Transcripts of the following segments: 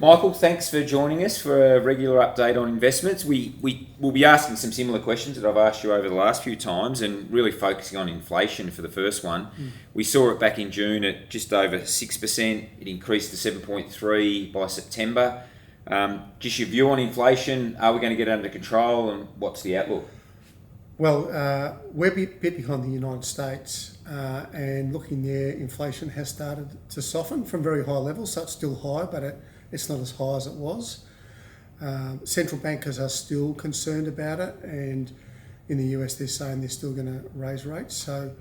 Michael, thanks for joining us for a regular update on investments. We will be asking some similar questions that I've asked you over the last few times and really focusing on inflation for the first one. We saw it back in June at just over 6%. It increased to 7.3% by September. Just your view on inflation. Are we going to get under control, and what's the outlook? Well, we're a bit behind the United States, and looking there, inflation has started to soften from very high levels, so it's still high, but it's not as high as it was. Central bankers are still concerned about it, and in the US they're saying they're still going to raise rates. So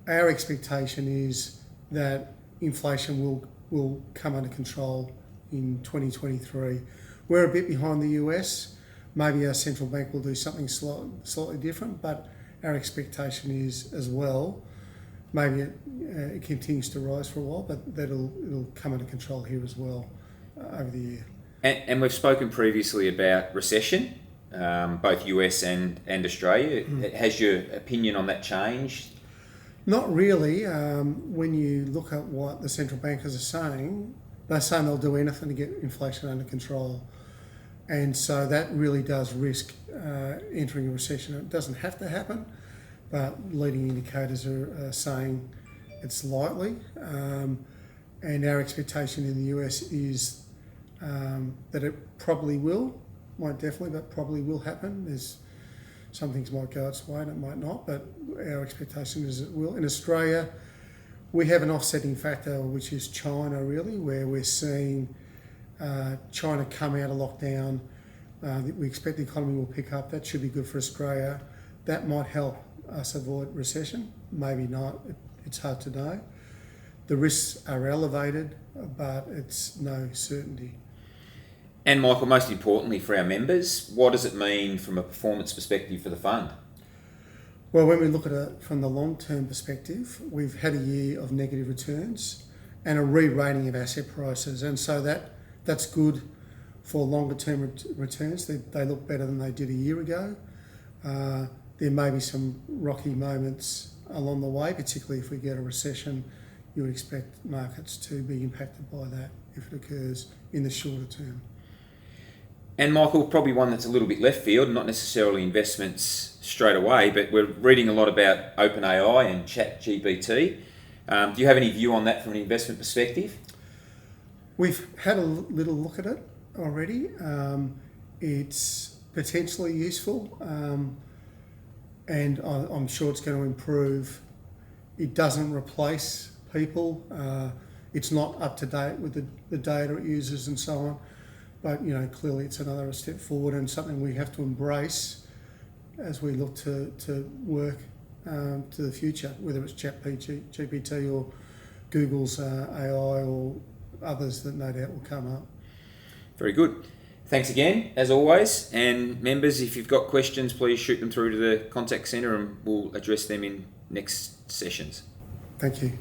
our expectation is that inflation will come under control in 2023. We're a bit behind the US. Maybe our central bank will do something slightly different, but our expectation is as well, maybe it continues to rise for a while, but it'll come under control here as well over the year. And we've spoken previously about recession, both US and Australia. Has your opinion on that changed? Not really. When you look at what the central bankers are saying, they're saying they'll do anything to get inflation under control. And so that really does risk entering a recession. It doesn't have to happen, but leading indicators are saying it's likely. And our expectation in the US is that it probably will, won't definitely, but probably will happen. There's some things might go its way and it might not, but our expectation is it will. In Australia, we have an offsetting factor, which is China really, where we're seeing China come out of lockdown. We expect the economy will pick up. That should be good for Australia. That might help us avoid recession. Maybe not. It's hard to know. The risks are elevated, but it's no certainty. And Michael, most importantly for our members, what does it mean from a performance perspective for the fund? Well, when we look at it from the long-term perspective, we've had a year of negative returns and a re-rating of asset prices, and so that's good for longer-term returns. They look better than they did a year ago. There may be some rocky moments along the way, particularly if we get a recession. You would expect markets to be impacted by that if it occurs in the shorter term. And Michael, probably one that's a little bit left field, not necessarily investments straight away, but we're reading a lot about OpenAI and ChatGPT. Do you have any view on that from an investment perspective? We've had a little look at it already. It's potentially useful, and I'm sure it's going to improve. It doesn't replace people. It's not up to date with the data it uses and so on. But clearly it's another step forward and something we have to embrace as we look to work to the future, whether it's ChatGPT or Google's AI or others that no doubt will come up. Very good. Thanks again, as always. And members, if you've got questions, please shoot them through to the contact centre and we'll address them in next sessions. Thank you.